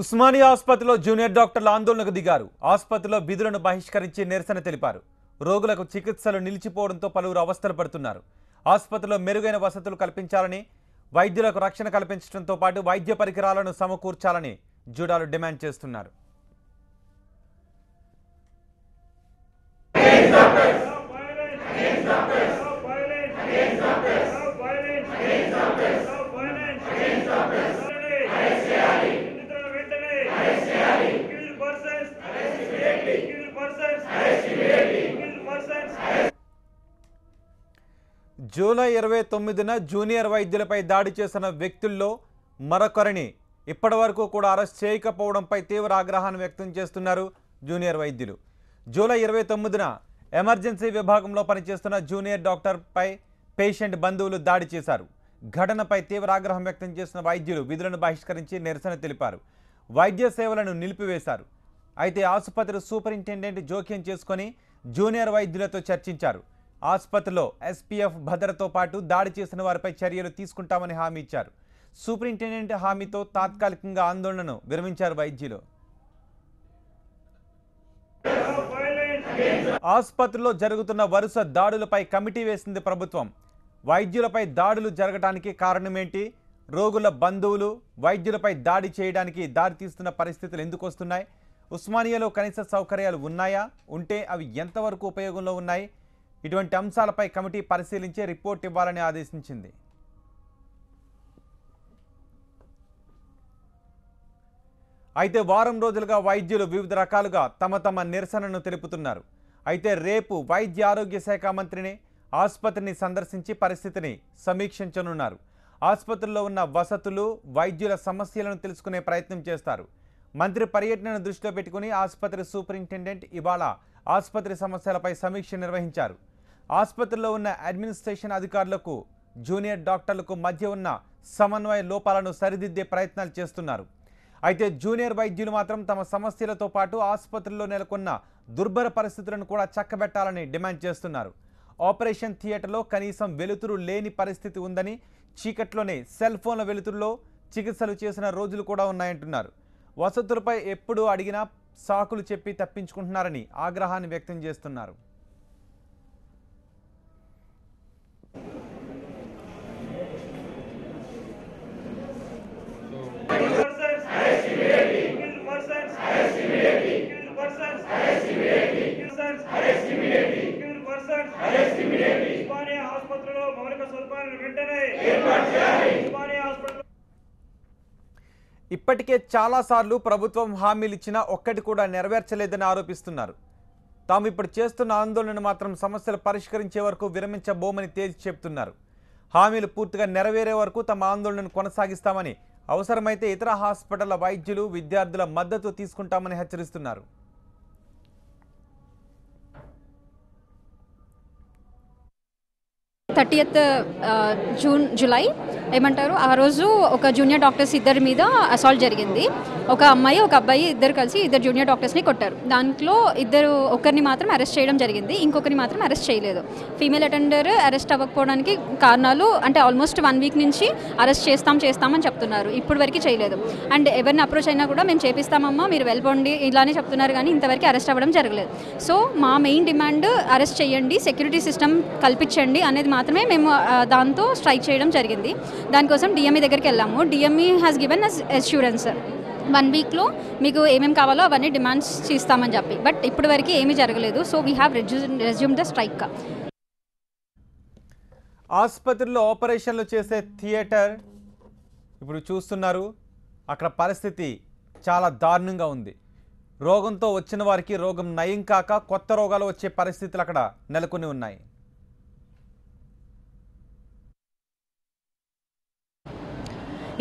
ఉస్మానియా ఆసుపత్రిలో జూనియర్ డాక్టర్లు ఆందోళనకు దిగారు. ఆసుపత్రిలో విధులను బహిష్కరించి నిరసన తెలిపారు. రోగులకు చికిత్సలు నిలిచిపోవడంతో పలువురు అవస్థలు పడుతున్నారు. ఆసుపత్రిలో మెరుగైన వసతులు కల్పించాలని, వైద్యులకు రక్షణ కల్పించడంతో పాటు వైద్య పరికరాలను సమకూర్చాలని జూడాలు డిమాండ్ చేస్తున్నారు. జూలై 29న జూనియర్ వైద్యులపై దాడి చేసిన వ్యక్తుల్లో మరొకరిని ఇప్పటివరకు కూడా అరెస్ట్ చేయకపోవడంపై తీవ్ర ఆగ్రహాన్ని వ్యక్తం చేస్తున్నారు జూనియర్ వైద్యులు. జూలై 29న ఎమర్జెన్సీ విభాగంలో పనిచేస్తున్న జూనియర్ డాక్టర్పై పేషెంట్ బంధువులు దాడి చేశారు. ఘటనపై తీవ్ర ఆగ్రహం వ్యక్తం చేసిన వైద్యులు విధులను బహిష్కరించి నిరసన తెలిపారు. వైద్య సేవలను నిలిపివేశారు. అయితే ఆసుపత్రి సూపరింటెండెంట్ జోక్యం చేసుకొని జూనియర్ వైద్యులతో చర్చించారు. ఆసుపత్రిలో ఎస్పీఎఫ్ భద్రతతో పాటు దాడి చేసిన వారిపై చర్యలు తీసుకుంటామని హామీ ఇచ్చారు. సూపరింటెండెంట్ హామీతో తాత్కాలికంగా ఆందోళనను విరమించారు వైద్యులు. ఆసుపత్రిలో జరుగుతున్న వరుస దాడులపై కమిటీ వేసింది ప్రభుత్వం. వైద్యులపై దాడులు జరగడానికి కారణమేంటి, రోగుల బంధువులు వైద్యులపై దాడి చేయడానికి దారితీస్తున్న పరిస్థితులు ఎందుకు వస్తున్నాయి, ఉస్మానియాలో కనీస సౌకర్యాలు ఉన్నాయా, ఉంటే అవి ఎంతవరకు ఉపయోగంలో ఉన్నాయి, ఇటువంటి అంశాలపై కమిటీ పరిశీలించి రిపోర్ట్ ఇవ్వాలని ఆదేశించింది. అయితే వారం రోజులుగా వైద్యులు వివిధ రకాలుగా తమ నిరసనను తెలుపుతున్నారు. అయితే రేపు వైద్య ఆరోగ్య శాఖ మంత్రిని ఆసుపత్రిని సందర్శించి పరిస్థితిని సమీక్షించనున్నారు. ఆసుపత్రిలో ఉన్న వసతులు, వైద్యుల సమస్యలను తెలుసుకునే ప్రయత్నం చేస్తారు. మంత్రి పర్యటనను దృష్టిలో పెట్టుకుని ఆసుపత్రి సూపరింటెండెంట్ ఇవాళ ఆసుపత్రి సమస్యలపై సమీక్ష నిర్వహించారు. ఆసుపత్రిలో ఉన్న అడ్మినిస్ట్రేషన్ అధికారులకు జూనియర్ డాక్టర్లకు మధ్య ఉన్న సమన్వయ లోపాలను సరిదిద్దే ప్రయత్నాలు చేస్తున్నారు. అయితే జూనియర్ వైద్యులు మాత్రం తమ సమస్యలతో పాటు ఆసుపత్రిలో నెలకొన్న దుర్భర పరిస్థితులను కూడా చక్కబెట్టాలని డిమాండ్ చేస్తున్నారు. ఆపరేషన్ థియేటర్లో కనీసం వెలుతురు లేని పరిస్థితి ఉందని, చీకట్లోనే సెల్ ఫోన్ల వెలుతురులో చికిత్సలు చేసిన రోజులు కూడా ఉన్నాయంటున్నారు. వసతులపై ఎప్పుడు అడిగినా సాకులు చెప్పి తప్పించుకుంటున్నారని ఆగ్రహాన్ని వ్యక్తం చేస్తున్నారు. ఇప్పటికే చాలాసార్లు ప్రభుత్వం హామీలు ఇచ్చినా ఒక్కటి కూడా నెరవేర్చలేదని ఆరోపిస్తున్నారు. తాము ఇప్పుడు చేస్తున్న ఆందోళన మాత్రం సమస్యలు పరిష్కరించే వరకు విరమించబోమని తేల్చి చెబుతున్నారు. హామీలు పూర్తిగా నెరవేరే వరకు తమ ఆందోళనను కొనసాగిస్తామని, అవసరమైతే ఇతర హాస్పిటళ్ల వైద్యులు, విద్యార్థుల మద్దతు తీసుకుంటామని హెచ్చరిస్తున్నారు. జూలై ఏమంటారు, ఆ రోజు ఒక జూనియర్ డాక్టర్స్ ఇద్దరి మీద అసాల్ట్ జరిగింది. ఒక అమ్మాయి ఒక అబ్బాయి ఇద్దరు కలిసి ఇద్దరు జూనియర్ డాక్టర్స్ని కొట్టారు. దాంట్లో ఒకరిని మాత్రం అరెస్ట్ చేయడం జరిగింది, ఇంకొకరిని మాత్రం అరెస్ట్ చేయలేదు. ఫీమేల్ అటెండర్ అరెస్ట్ అవ్వకపోవడానికి కారణాలు అంటే ఆల్మోస్ట్ 1 వీక్ నుంచి అరెస్ట్ చేస్తామని చెప్తున్నారు, ఇప్పుడు వరకు చేయలేదు. అండ్ ఎవరిని అప్రోచ్ అయినా కూడా మేము చేపిస్తామమ్మా, మీరు వెళ్ళిపోండి ఇలానే చెప్తున్నారు, కానీ ఇంతవరకు అరెస్ట్ అవ్వడం జరగలేదు. సో మా మెయిన్ డిమాండ్ అరెస్ట్ చేయండి, సెక్యూరిటీ సిస్టమ్ కల్పించండి అనేది మాత్రమే మేము దాంతో స్ట్రైక్ చేయడం జరిగింది. దానికోసం డిఎంఈ దగ్గరికి వెళ్ళాము. DME has given us assurance 1 వీక్లో మీకు ఏమేమి కావాలో అవన్నీ డిమాండ్స్ చేస్తామని చెప్పి, బట్ ఇప్పటి వరకు ఏమీ జరగలేదు. So we have resume the strike. ఆసుపత్రిలో ఆపరేషన్లు చేసే థియేటర్ ఇప్పుడు చూస్తున్నారు, అక్కడ పరిస్థితి చాలా దారుణంగా ఉంది. రోగంతో వచ్చిన వారికి రోగం నయం కాక కొత్త రోగాలు వచ్చే పరిస్థితులు అక్కడ నెలకొని ఉన్నాయి.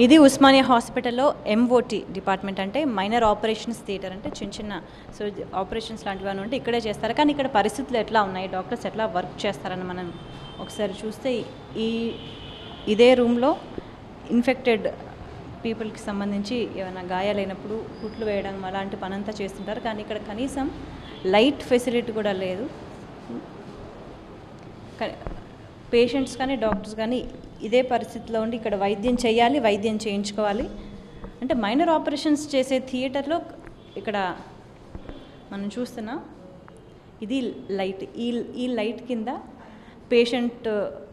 ఇది ఉస్మానియా హాస్పిటల్లో ఎంఓటీ డిపార్ట్మెంట్, అంటే మైనర్ ఆపరేషన్స్ థియేటర్, అంటే చిన్న ఆపరేషన్స్ లాంటివి ఉంటే ఇక్కడే చేస్తారు. కానీ ఇక్కడ పరిస్థితులు ఎట్లా ఉన్నాయి, డాక్టర్స్ ఎట్లా వర్క్ చేస్తారని మనం ఒకసారి చూస్తే ఇదే రూమ్లో ఇన్ఫెక్టెడ్ పీపుల్కి సంబంధించి ఏమైనా గాయాలైనప్పుడు కుట్లు వేయడం అలాంటి పనంతా చేస్తుంటారు. కానీ ఇక్కడ కనీసం లైట్ ఫెసిలిటీ కూడా లేదు. పేషెంట్స్ కానీ డాక్టర్స్ కానీ ఇదే పరిస్థితిలో ఉండి ఇక్కడ వైద్యం చేయాలి, వైద్యం చేయించుకోవాలి. అంటే మైనర్ ఆపరేషన్స్ చేసే థియేటర్లో ఇక్కడ మనం చూస్తున్నాం, ఇది లైట్, ఈ లైట్ కింద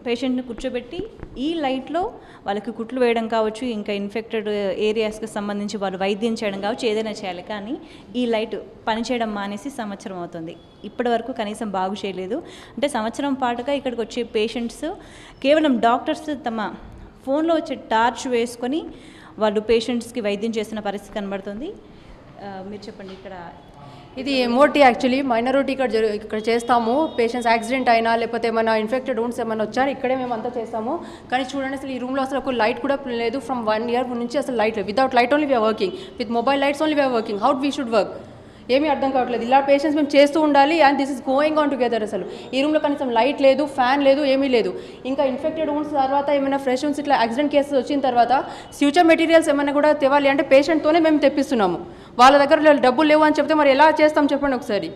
పేషెంట్ని కూర్చోబెట్టి ఈ లైట్లో వాళ్ళకి కుట్లు వేయడం కావచ్చు, ఇంకా ఇన్ఫెక్టెడ్ ఏరియాస్కి సంబంధించి వాళ్ళు వైద్యం చేయడం కావచ్చు, ఏదైనా చేయాలి. కానీ ఈ లైట్ పనిచేయడం మానేసి సంవత్సరం అవుతుంది, ఇప్పటి వరకు కనీసం బాగు చేయలేదు. అంటే సంవత్సరం పాటుగా ఇక్కడికి వచ్చే పేషెంట్స్ కేవలం డాక్టర్స్ తమ ఫోన్లో వచ్చే టార్చ్ వేసుకొని వాళ్ళు పేషెంట్స్కి వైద్యం చేస్తున్న పరిస్థితి కనబడుతుంది. మీరు చెప్పండి. ఇక్కడ ఇది ఎంఓటీ యాక్చువల్లీ మైనారిటీ ఇక్కడ చేస్తాము. పేషెంట్స్ యాక్సిడెంట్ అయినా లేకపోతే ఏమైనా ఇన్ఫెక్టెడ్ వూండ్స్ ఏమైనా వచ్చారు ఇక్కడే మేము అంతా చేస్తాము. కానీ చూడండి అసలు ఈ రూమ్లో అసలు ఒక లైట్ కూడా లేదు. ఫ్రమ్ 1 year నుంచి అసలు లైట్ లేదు. Without light only we are working, with mobile lights only we are working. How we should work ఏమీ అర్థం కావట్లేదు. ఇలా పేషెంట్స్ మేము చేస్తూ ఉండాలి and this is going on together. అసలు ఈ రూమ్లో కనీసం లైట్ లేదు, ఫ్యాన్ లేదు, ఏమీ లేదు. ఇంకా ఇన్ఫెక్టెడ్ వూండ్స్ తర్వాత ఏమైనా ఫ్రెష్ వూండ్స్ ఇట్లా యాక్సిడెంట్ కేసెస్ వచ్చిన తర్వాత ఫ్యూచర్ మెటీరియల్స్ ఏమైనా కూడా తేవాలి అంటే పేషెంట్తోనే మేము తెప్పిస్తున్నాము. వాళ్ళ దగ్గర డబ్బులు లేవు అని చెప్తే మరి ఎలా చేస్తాం చెప్పండి ఒకసారి.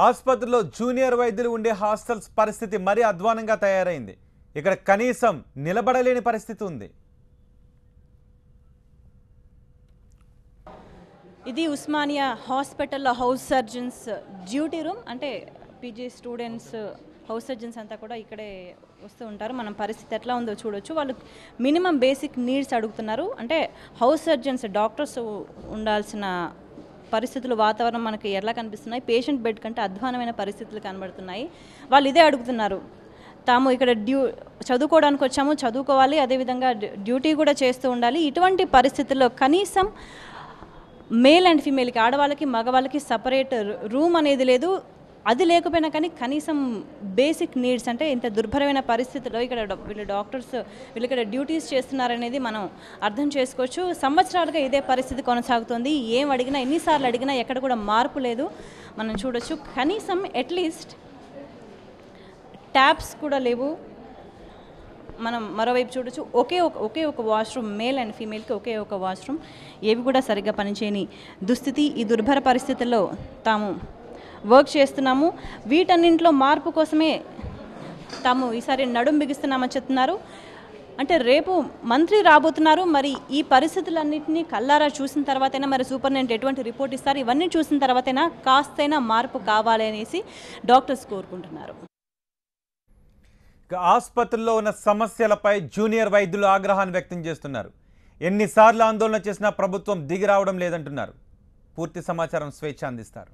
ఆసుపత్రిలో జూనియర్ వైద్యులు ఉండే హాస్టల్స్ పరిస్థితి మరీ అధ్వానంగా తయారైంది. ఇక్కడ కనీసం నిలబడలేని పరిస్థితి ఉంది. ఇది ఉస్మానియా హాస్పిటల్లో హౌస్ సర్జన్స్ డ్యూటీ రూమ్. అంటే పీజీ స్టూడెంట్స్ హౌస్ సర్జన్స్ అంతా కూడా ఇక్కడే వస్తూ ఉంటారు. మనం పరిస్థితి ఎట్లా ఉందో చూడొచ్చు. వాళ్ళు మినిమం బేసిక్ నీడ్స్ అడుగుతున్నారు. అంటే హౌస్ సర్జన్స్ డాక్టర్స్ ఉండాల్సిన పరిస్థితులు, వాతావరణం మనకి ఎలా కనిపిస్తున్నాయి, పేషెంట్ బెడ్ కంటే అధ్వానమైన పరిస్థితులు కనబడుతున్నాయి. వాళ్ళు ఇదే అడుగుతున్నారు. తాము ఇక్కడ చదువుకోవడానికి వచ్చాము, చదువుకోవాలి, అదేవిధంగా డ్యూటీ కూడా చేస్తూ ఉండాలి. ఇటువంటి పరిస్థితుల్లో కనీసం మేల్ అండ్ ఫీమేల్కి, ఆడవాళ్ళకి మగవాళ్ళకి సపరేట్ రూమ్ అనేది లేదు. అది లేకపోయినా కానీ కనీసం బేసిక్ నీడ్స్, అంటే ఇంత దుర్భరమైన పరిస్థితుల్లో ఇక్కడ వీళ్ళు డాక్టర్స్ వీళ్ళు ఇక్కడ డ్యూటీస్ చేస్తున్నారనేది మనం అర్థం చేసుకోవచ్చు. సంవత్సరాలుగా ఇదే పరిస్థితి కొనసాగుతుంది. ఏం అడిగినా, ఎన్నిసార్లు అడిగినా ఎక్కడ కూడా మార్పు లేదు మనం చూడొచ్చు. కనీసం అట్లీస్ట్ ట్యాప్స్ కూడా లేవు. మనం మరోవైపు చూడొచ్చు, ఒకే ఒక వాష్రూమ్, మేల్ అండ్ ఫీమేల్కి ఒకే ఒక వాష్రూమ్, ఏవి కూడా సరిగ్గా పనిచేయని దుస్థితి. ఈ దుర్భర పరిస్థితుల్లో తాము వర్క్ చేస్తున్నాము. వీటన్నింటిలో మార్పు కోసమే తాము ఈసారి నడుం బిగిస్తున్నామని చెప్తున్నారు. అంటే రేపు మంత్రి రాబోతున్నారు. మరి ఈ పరిస్థితులన్నింటినీ కల్లారా చూసిన తర్వాతైనా మరి సూపరింటెండెంట్ ఎటువంటి రిపోర్ట్ ఇస్తారు, ఇవన్నీ చూసిన తర్వాతైనా కాస్తైనా మార్పు కావాలి అనేసి డాక్టర్స్ కోరుకుంటున్నారు. ఆసుపత్రుల్లో ఉన్న సమస్యలపై జూనియర్ వైద్యులు ఆగ్రహాన్ని వ్యక్తం చేస్తున్నారు. ఎన్నిసార్లు ఆందోళన చేసినా ప్రభుత్వం దిగి రావడం లేదంటున్నారు. పూర్తి సమాచారం స్వేచ్ఛ అందిస్తారు.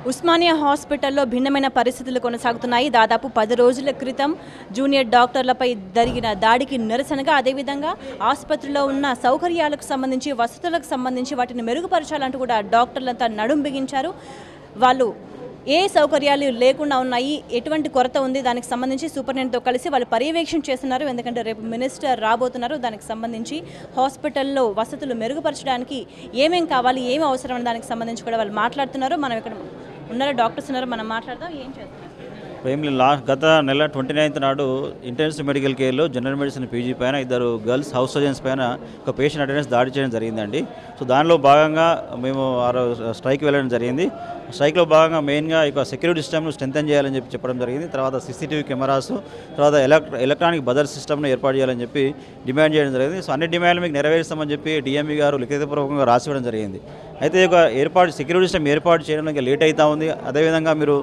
ఉస్మానియా హాస్పిటల్లో భిన్నమైన పరిస్థితులు కొనసాగుతున్నాయి. దాదాపు 10 రోజుల క్రితం జూనియర్ డాక్టర్లపై జరిగిన దాడికి నిరసనగా, అదేవిధంగా ఆసుపత్రిలో ఉన్న సౌకర్యాలకు సంబంధించి, వసతులకు సంబంధించి వాటిని మెరుగుపరచాలంటూ కూడా డాక్టర్లంతా నడుం బిగించారు. వాళ్ళు ఏ సౌకర్యాలు లేకుండా ఉన్నాయి, ఎటువంటి కొరత ఉంది, దానికి సంబంధించి సూపరింటెండెంట్తో కలిసి వాళ్ళు పర్యవేక్షణ చేస్తున్నారు. ఎందుకంటే రేపు మినిస్టర్ రాబోతున్నారు. దానికి సంబంధించి హాస్పిటల్లో వసతులు మెరుగుపరచడానికి ఏమేం కావాలి, ఏమి అవసరం అనే దానికి సంబంధించి కూడా వాళ్ళు మాట్లాడుతున్నారు. మనం ఇక్కడ ఉన్నారు, డాక్టర్స్ ఉన్నారు, మనం మాట్లాడదాం. ఏం చేస్తున్నారు? గత నెల 29th నాడు ఇంటెన్సివ్ మెడికల్ కేర్లో జనరల్ మెడిసిన్ పీజీ పైన 2 గర్ల్స్ హౌస్ సర్జన్స్ పైన ఒక పేషెంట్ అటెండెన్స్ దాడి చేయడం జరిగిందండి. సో దానిలో భాగంగా మేము స్ట్రైక్ వెళ్ళడం జరిగింది. స్ట్రైక్లో భాగంగా మెయిన్గా ఇక సెక్యూరిటీ సిస్టమ్ను స్ట్రెంథెన్ చేయాలని చెప్పడం జరిగింది. తర్వాత CCTV కెమెరాస్, తర్వాత ఎలక్ట్రానిక్ బజర్ సిస్టమ్ను ఏర్పాటు చేయాలని చెప్పి డిమాండ్ చేయడం జరిగింది. సో అన్ని డిమాండ్లు మీకు నెరవేరుస్తామని చెప్పి DME గారు లిఖితపూర్వకంగా రాసివ్వడం జరిగింది. అయితే ఒక సెక్యూరిటీ సిస్టమ్ ఏర్పాటు చేయడానికి లేట్ అవుతా ఉంది. అదేవిధంగా మీరు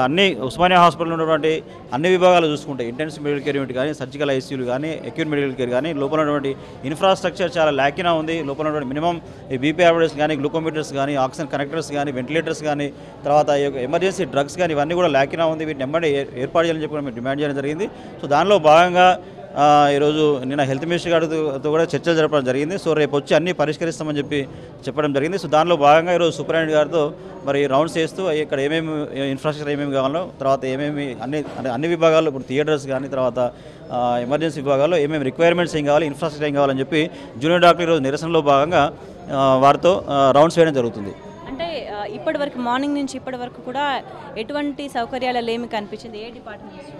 అన్ని ఉస్మానియా హాస్పిటల్లో ఉన్నటువంటి అన్ని విభాగాలు చూసుకుంటే ఇంటెన్సివ్ మెడికల్ కేర్ యూనిట్ కానీ, సర్జికల్ ICUలు కానీ, అక్యూట్ మెడికల్ కేర్ కానీ, లోపల ఉన్నటువంటి ఇన్ఫ్రాస్ట్రక్చర్ చాలా ల్యాకినా ఉంది. లోపల ఉన్నటువంటి మినిమం BP ఆపరేటర్స్ కానీ, గ్లూకోమీటర్స్ కానీ, ఆక్సిజన్ కనెక్టర్స్ కానీ, వెంటిలేటర్స్ కానీ, తర్వాత ఎమర్జెన్సీ డ్రగ్స్ కానీ ఇవన్నీ కూడా ల్యాకినా ఉంది. వీటిని వెంబడి ఏర్పాటు చేయాలని చెప్పి మేము డిమాండ్ చేయడం జరిగింది. సో దానిలో భాగంగా ఈరోజు నిన్న హెల్త్ మినిస్టర్ గారితో కూడా చర్చలు జరపడం జరిగింది. సో రేపు వచ్చి అన్నీ పరిష్కరిస్తామని చెప్పడం జరిగింది. సో దానిలో భాగంగా ఈరోజు సూపరింటెండెంట్ గారితో మరి రౌండ్స్ చేస్తూ ఇక్కడ ఏమేమి ఇన్ఫ్రాస్ట్రక్చర్ ఏమేమి కావాలో, తర్వాత ఏమేమి అన్ని విభాగాల్లో ఇప్పుడు థియేటర్స్ కానీ, తర్వాత ఎమర్జెన్సీ విభాగాల్లో ఏమేమి రిక్వైర్మెంట్స్ ఏం కావాలి, ఇన్ఫ్రాస్ట్రక్చర్ ఏం కావాలని చెప్పి జూనియర్ డాక్టర్ ఈరోజు నిరసనలో భాగంగా వారితో రౌండ్స్ వేయడం జరుగుతుంది. అంటే ఇప్పటి వరకు మార్నింగ్ నుంచి ఇప్పటి వరకు కూడా ఎటువంటి సౌకర్యాలు ఏమి కనిపించింది? ఏ డిపార్ట్మెంట్?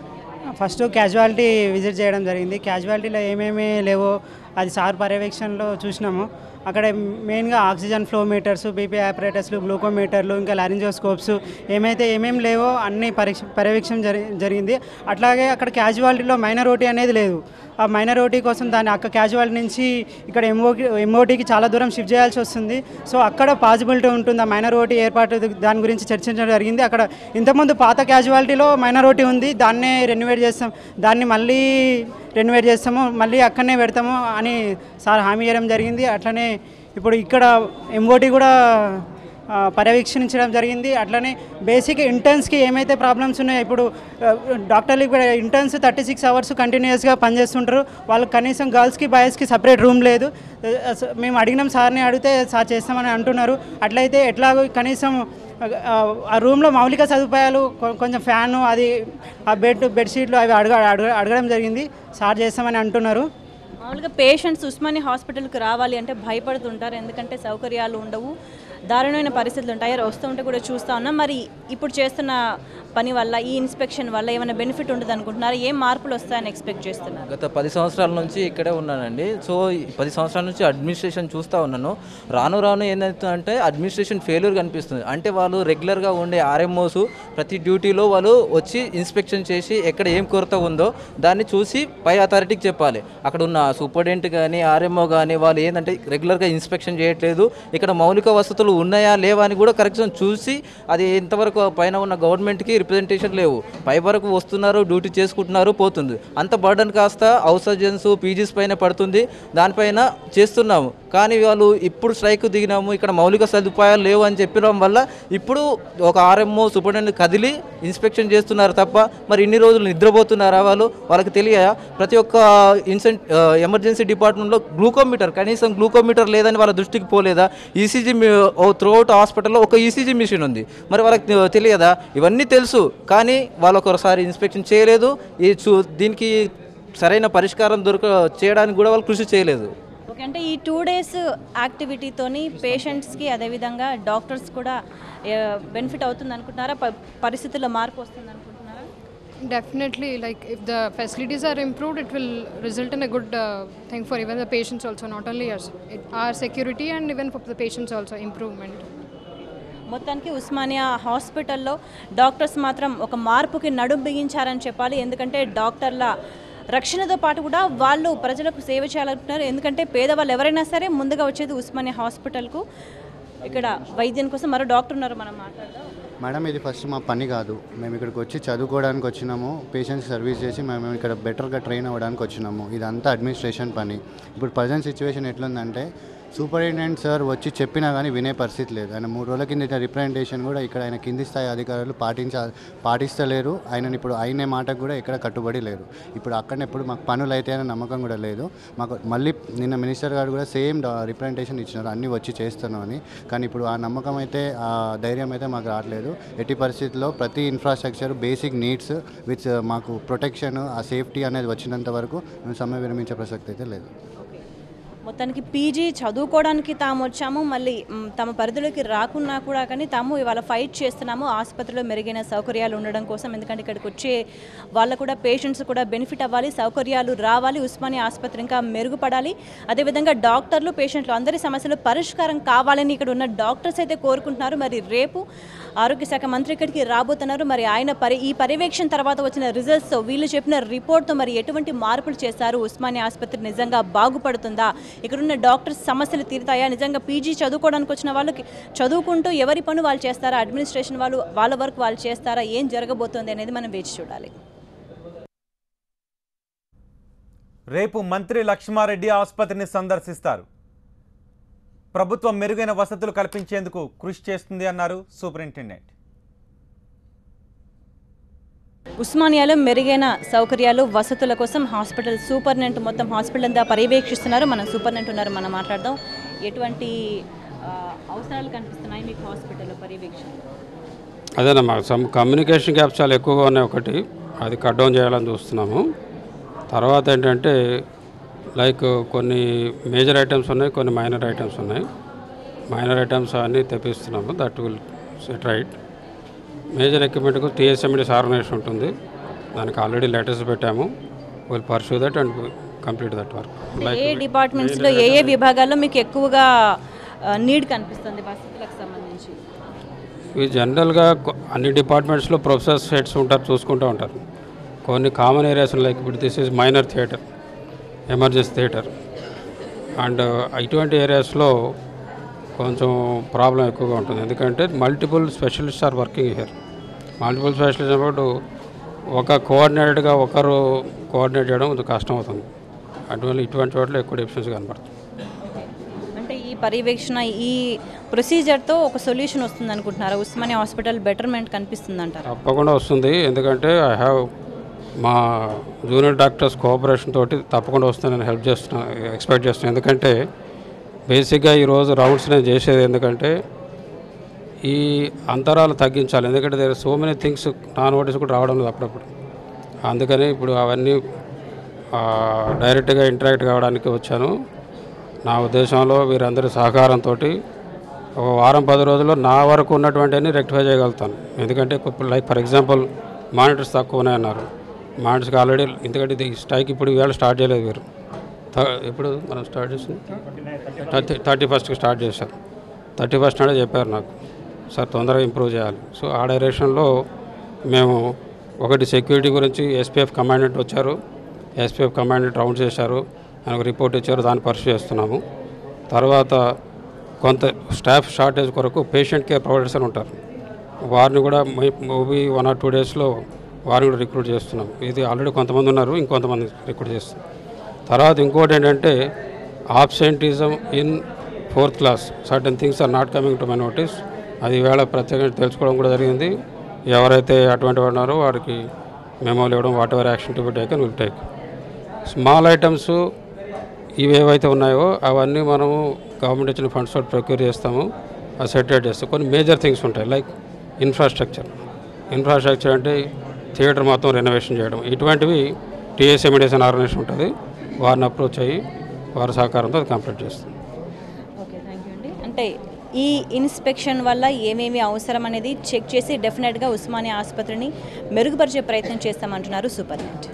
ఫస్ట్ క్యాజువాలిటీ విజిట్ చేయడం జరిగింది. క్యాజువాలిటీలో ఏమేమి లేవో అది సార్ పర్యవేక్షణలో చూసినాము. అక్కడ మెయిన్గా ఆక్సిజన్ ఫ్లో మీటర్స్, బీపీ ఆపరేటర్స్లు, గ్లూకోమీటర్లు, ఇంకా లారింజోస్కోప్స్ ఏమేమి లేవో అన్ని పర్యవేక్షణ జరిగింది. అట్లాగే అక్కడ క్యాజువాలిటీలో మైనర్ ఓటీ అనేది లేదు. ఆ మైనర్ ఓటీ కోసం దాన్ని అక్కడ క్యాజువాలిటీ నుంచి ఇక్కడ ఎంఓటీకి చాలా దూరం షిఫ్ట్ చేయాల్సి వస్తుంది. సో అక్కడ పాసిబిలిటీ ఉంటుంది ఆ మైనర్ ఓటీ ఏర్పాటు, దాని గురించి చర్చించడం జరిగింది. అక్కడ ఇంతకుముందు పాత క్యాజువాలిటీలో మైనర్ ఓటీ ఉంది, దాన్నే రెన్యువేట్ చేస్తాం, దాన్ని మళ్ళీ రెన్యువేట్ చేస్తాము, మళ్ళీ అక్కడనే పెడతాము అని సార్ హామీ ఇవ్వడం జరిగింది. అట్లనే ఇప్పుడు ఇక్కడ ఎంఓటీ కూడా పర్యవేక్షించడం జరిగింది. అట్లనే బేసిక్ ఇంటర్న్స్కి ఏమైతే ప్రాబ్లమ్స్ ఉన్నాయో, ఇప్పుడు డాక్టర్లు ఇక్కడ ఇంటర్న్స్ 36 అవర్స్ కంటిన్యూస్గా పనిచేస్తుంటారు. వాళ్ళకి కనీసం గర్ల్స్కి బాయ్స్కి సపరేట్ రూమ్ లేదు. మేము అడిగినాం, సార్ని అడిగితే సార్ చేస్తామని అంటున్నారు. అట్లయితే ఎట్లాగో కనీసం ఆ రూమ్లో మౌలిక సదుపాయాలు, కొంచెం ఫ్యాను, అది ఆ బెడ్షీట్లు అవి అడగడం జరిగింది. సార్ చేస్తామని అంటున్నారు. మామూలుగా పేషెంట్స్ ఉస్మానియా హాస్పిటల్కి రావాలి అంటే భయపడుతుంటారు, ఎందుకంటే సౌకర్యాలు ఉండవు, దారుణమైన పరిస్థితులు ఉంటాయి. వస్తూ ఉంటే కూడా చూస్తూ ఉన్నాం. మరి ఇప్పుడు చేస్తున్న పని వల్ల, ఈ ఇన్స్పెక్షన్ వల్ల ఏమైనా బెనిఫిట్ ఉంటుంది అనుకుంటున్నారు? ఏం మార్పులు వస్తాయని ఎక్స్పెక్ట్ చేస్తున్నారు? గత 10 సంవత్సరాల నుంచి ఇక్కడే ఉన్నానండి. సో 10 సంవత్సరాల నుంచి అడ్మినిస్ట్రేషన్ చూస్తూ ఉన్నాను. రాను ఏంటంటే అడ్మినిస్ట్రేషన్ ఫెయిల్యూర్ కనిపిస్తుంది. అంటే వాళ్ళు రెగ్యులర్గా ఉండే ఆర్ఎంఓస్ ప్రతి డ్యూటీలో వాళ్ళు వచ్చి ఇన్స్పెక్షన్ చేసి ఎక్కడ ఏం కొరత ఉందో దాన్ని చూసి పై అథారిటీకి చెప్పాలి. అక్కడ ఉన్న సూపరింటెండెంట్ కానీ ఆర్ఎంఓ కానీ వాళ్ళు ఏంటంటే రెగ్యులర్గా ఇన్స్పెక్షన్ చేయట్లేదు, ఇక్కడ మౌలిక వసతులు ఉన్నాయా లేవా అని కూడా కరెక్షన్ చూసి, అది ఎంతవరకు పైన ఉన్న గవర్నమెంట్కి రిప్రజెంటేషన్ లేవు, పై వరకు వస్తున్నారు, డ్యూటీ చేసుకుంటున్నారు, పోతుంది. అంత బర్డన్ కాస్త హౌస్ సర్జన్స్ పీజీస్ పైన పడుతుంది, దానిపైన చేస్తున్నాము. కానీ వాళ్ళు ఇప్పుడు స్ట్రైక్ దిగినాము, ఇక్కడ మౌలిక సదుపాయాలు లేవు అని చెప్పడం వల్ల ఇప్పుడు ఒక ఆర్ఎంఓ సూపరింటెండెంట్ కదిలి ఇన్స్పెక్షన్ చేస్తున్నారు తప్ప మరి ఇన్ని రోజులు నిద్రపోతున్నారా వాళ్ళకి తెలియదా? ప్రతి ఒక్క ఎమర్జెన్సీ డిపార్ట్మెంట్లో గ్లూకోమీటర్, కనీసం గ్లూకోమీటర్ లేదని వాళ్ళ దృష్టికి పోలేదా? ఈసీజీ త్రూఅవుట్ హాస్పిటల్లో ఒక ఈసీజీ మిషన్ ఉంది, మరి వాళ్ళకి తెలియదా? ఇవన్నీ తెలుసు, కానీ వాళ్ళు ఒకసారి ఇన్స్పెక్షన్ చేయలేదు. దీనికి సరైన పరిష్కారం చేయడానికి కూడా వాళ్ళు కృషి చేయలేదు. ఓకే, అంటే ఈ 2 days యాక్టివిటీతోని పేషెంట్స్కి అదేవిధంగా డాక్టర్స్ కూడా బెనిఫిట్ అవుతుంది అనుకుంటున్నారా? పరిస్థితుల్లో మార్పు వస్తుంది అనుకుంటున్నారా? Definitely, like if the facilities are improved, it will result in a good thing for even the patients also, not only us, our security and even for the patients also improvement. మొత్తానికి ఉస్మానియా హాస్పిటల్లో doctors మాత్రం ఒక మార్పుకి నడుం బిగించారని చెప్పాలి. ఎందుకంటే డాక్టర్ల రక్షణతో పాటు కూడా వాళ్ళు ప్రజలకు సేవ చేయాలనుకుంటున్నారు. ఎందుకంటే పేదవాళ్ళు ఎవరైనా సరే ముందుగా వచ్చేది ఉస్మానియా హాస్పిటల్కు. ఇక్కడ వైద్యం కోసం మరో డాక్టర్ ఉన్నారు, మనం మాట్లాడదాం. మేడం, ఇది ఫస్ట్ మా పని కాదు. మేము ఇక్కడికి వచ్చి చదువుకోవడానికి వచ్చినాము, పేషెంట్స్ సర్వీస్ చేసి మేము ఇక్కడ బెటర్గా ట్రైన్ అవ్వడానికి వచ్చినాము. ఇదంతా అడ్మినిస్ట్రేషన్ పని. ఇప్పుడు ప్రజెంట్ సిచ్యువేషన్ ఎట్లుందంటే, సూపరింటెండెంట్ సార్ వచ్చి చెప్పినా కానీ వినే పరిస్థితి లేదు. ఆయన 3 రోజుల కింద రిప్రజెంటేషన్ కూడా ఇక్కడ ఆయన కింది స్థాయి అధికారులు పాటిస్తలేరు. ఇప్పుడు ఆయనే మాటకు కూడా ఎక్కడ కట్టుబడి లేరు. ఇప్పుడు అక్కడనే ఎప్పుడు మాకు పనులు అయితే అనే నమ్మకం కూడా లేదు మాకు. మళ్ళీ నిన్న మినిస్టర్ గారు కూడా సేమ్ రిప్రజెంటేషన్ ఇచ్చినారు, అన్నీ వచ్చి చేస్తాను అని. కానీ ఇప్పుడు ఆ నమ్మకం అయితే, ఆ ధైర్యం అయితే మాకు రావట్లేదు. ఎట్టి పరిస్థితుల్లో ప్రతి ఇన్ఫ్రాస్ట్రక్చర్, బేసిక్ నీడ్స్ విత్ మాకు ప్రొటెక్షన్, ఆ సేఫ్టీ అనేది వచ్చినంత వరకు మేము సమ్మె విరమించే ప్రసక్తి అయితే లేదు. మొత్తానికి పీజీ చదువుకోవడానికి తాము వచ్చాము, మళ్ళీ తమ పరిధిలోకి రాకున్నా కూడా కానీ తాము ఇవాళ ఫైట్ చేస్తున్నాము ఆసుపత్రిలో మెరుగైన సౌకర్యాలు ఉండడం కోసం. ఎందుకంటే ఇక్కడికి వచ్చే వాళ్ళు కూడా, పేషెంట్స్ కూడా బెనిఫిట్ అవ్వాలి, సౌకర్యాలు రావాలి, ఉస్మానియా ఆసుపత్రి ఇంకా మెరుగుపడాలి. అదేవిధంగా డాక్టర్లు, పేషెంట్లు అందరి సమస్యలు పరిష్కారం కావాలని ఇక్కడ ఉన్న డాక్టర్స్ అయితే కోరుకుంటున్నారు. మరి రేపు ఆరోగ్య శాఖ మంత్రి ఇక్కడికి రాబోతున్నారు. మరి ఆయన ఈ పర్యవేక్షణ తర్వాత వచ్చిన రిజల్ట్స్తో, వీళ్ళు చెప్పిన రిపోర్ట్తో మరి ఎటువంటి మార్పులు చేస్తారు, ఉస్మానియా ఆసుపత్రి నిజంగా బాగుపడుతుందా, ఇక్కడున్న డాక్టర్స్ సమస్యలు తీరుతాయా, నిజంగా పీజీ చదువుకోవడానికి వచ్చిన వాళ్ళకి చదువుకుంటూ ఎవరి పని వాళ్ళు చేస్తారా, అడ్మినిస్ట్రేషన్ వాళ్ళ వర్క్ వాళ్ళు చేస్తారా, ఏం జరగబోతోంది అనేది మనం వేచి చూడాలి. రేపు మంత్రి లక్ష్మారెడ్డి ఆసుపత్రిని సందర్శిస్తారు. ప్రభుత్వం మెరుగైన వసతులు కల్పించేందుకు కృషి చేస్తుంది అన్నారు సూపరింటెండెంట్. ఉస్మానియాలో మెరుగైన సౌకర్యాలు, వసతుల కోసం హాస్పిటల్ సూపరింటెండెంట్ మొత్తం హాస్పిటల్ అంతా పర్యవేక్షిస్తున్నారు. మనం సూపరింటెండెంట్ ఉన్నారు, మనం మాట్లాడదాం. ఎటువంటి అవసరాలు కనిపిస్తున్నాయి మీకు హాస్పిటల్లో పర్యవేక్షణ? అదేనమ్మా, కమ్యూనికేషన్ గ్యాప్స్ చాలా ఎక్కువగా ఉన్నాయి. ఒకటి అది కట్ డౌన్ చేయాలని చూస్తున్నాము. తర్వాత ఏంటంటే లైక్ కొన్ని మేజర్ ఐటమ్స్ ఉన్నాయి, కొన్ని మైనర్ ఐటమ్స్ ఉన్నాయి. మైనర్ ఐటమ్స్ అన్నీ తెప్పిస్తున్నాము, that will set right. Major ఎక్విప్మెంట్కు టీఎస్ఎండిఎస్ ఆర్గనైజేషన్ ఉంటుంది, దానికి ఆల్రెడీ లెటర్స్ పెట్టాము. Will pursue that and complete that work. ఏ డిపార్ట్మెంట్స్లో ఏ విభాగాల్లో మీకు ఎక్కువగా నీడ్ కనిపిస్తుంది వసతులకు సంబంధించి? ఇవి జనరల్గా అన్ని డిపార్ట్మెంట్స్లో ప్రొఫెసర్స్ హెడ్స్ ఉంటారు, చూసుకుంటూ ఉంటారు. కొన్ని కామన్ ఏరియాస్ లైక్ ఇప్పుడు this is minor theatre, emergency theatre, and ఇటువంటి ఏరియాస్లో కొంచెం ప్రాబ్లం ఎక్కువగా ఉంటుంది. ఎందుకంటే multiple specialists are working here. Multiple specialist అన్నప్పుడు ఒక కోఆర్డినేటెడ్గా ఒకరు కోఆర్డినేట్ చేయడం కొంచెం కష్టం అవుతుంది. ఇటువంటి చోట్ల ఎక్కువ డెఫిషియన్సీ కనపడుతుంది. అంటే ఈ పర్యవేక్షణ ఈ ప్రొసీజర్తో ఒక సొల్యూషన్ వస్తుంది అనుకుంటున్నారా? ఉస్మానియా హాస్పిటల్ బెటర్మెంట్ కనిపిస్తుంది అంటారా? తప్పకుండా వస్తుంది. ఎందుకంటే ఐ హ్యావ్ మా జూనియర్ డాక్టర్స్ కోఆపరేషన్ తోటి తప్పకుండా వస్తుందని హెల్ప్ చేస్తున్నాను, ఎక్స్పెక్ట్ చేస్తున్నాను. ఎందుకంటే బేసిక్గా ఈరోజు రౌండ్స్ నేను చేసేది ఎందుకంటే ఈ అంతరాలు తగ్గించాలి. ఎందుకంటే there so many things non notice కూడా రావడం లేదు అప్పుడప్పుడు. అందుకని ఇప్పుడు అవన్నీ డైరెక్ట్గా ఇంటరాక్ట్ కావడానికి వచ్చాను. నా ఉద్దేశంలో వీరందరి సహకారంతో ఒక వారం 10 రోజుల్లో నా వరకు ఉన్నటువంటివన్నీ రెక్టిఫై చేయగలుగుతాను. ఎందుకంటే లైక్ ఫర్ ఎగ్జాంపుల్ మానిటర్స్ తక్కువ ఉన్నాయన్నారు. మానిటర్స్కి ఆల్రెడీ, ఎందుకంటే ఇది స్ట్రైక్ ఇప్పుడు ఈవేళ స్టార్ట్ చేయలేదు వీరు. ఇప్పుడు మనం స్టార్ట్ చేసింది 31st స్టార్ట్ చేశారు. 31st నాడే చెప్పారు నాకు, సార్ తొందరగా ఇంప్రూవ్ చేయాలి. సో ఆ డైరెక్షన్లో మేము ఒకటి సెక్యూరిటీ గురించి ఎస్పీఎఫ్ కమాండెంట్ వచ్చారు, ఎస్పీఎఫ్ కమాండెంట్ రౌండ్ చేశారు, ఆయనకు రిపోర్ట్ ఇచ్చారు, దాన్ని పర్సూ చేస్తున్నాము. తర్వాత కొంత స్టాఫ్ షార్టేజ్ కొరకు పేషెంట్ కేర్ ప్రొవైడర్స్ అని ఉంటారు, వారిని కూడా మేబీ 1 or 2 డేస్లో వారిని కూడా రిక్రూట్ చేస్తున్నాం. ఇది ఆల్రెడీ కొంతమంది ఉన్నారు, ఇంకొంతమంది రిక్రూట్ చేస్తున్నాం. తర్వాత ఇంకోటి ఏంటంటే absenteeism in 4th class, certain things are not coming to my notice. అది వేళ ప్రత్యేకంగా తెలుసుకోవడం కూడా జరిగింది. ఎవరైతే అటువంటి ఉన్నారో వారికి మెమోలు ఇవ్వడం, whatever action to be taken will take. Small items ఇవేవైతే ఉన్నాయో అవన్నీ మనము గవర్నమెంట్ ఇచ్చిన ఫండ్స్ తోటి ప్రొక్యూర్ చేస్తాము, అది సెటిల్ చేస్తాం. కొన్ని మేజర్ థింగ్స్ ఉంటాయి లైక్ ఇన్ఫ్రాస్ట్రక్చర్ అంటే థియేటర్ మొత్తం రెనోవేషన్ చేయడం, ఇటువంటివి టీఎస్ఏ మెడిసిన్ ఆర్గనైజేషన్ ఉంటుంది, వారిని అప్రోచ్ అయ్యి వారి సహకారంతో అది కంప్లీట్ చేస్తుంది. ఓకే, థ్యాంక్ యూ అండి. అంటే ఈ ఇన్స్పెక్షన్ వల్ల ఏమేమి అవసరం అనేది చెక్ చేసి డెఫినెట్గా ఉస్మానియా ఆసుపత్రిని మెరుగుపరిచే ప్రయత్నం చేస్తామంటున్నారు సూపరింటెండెంట్.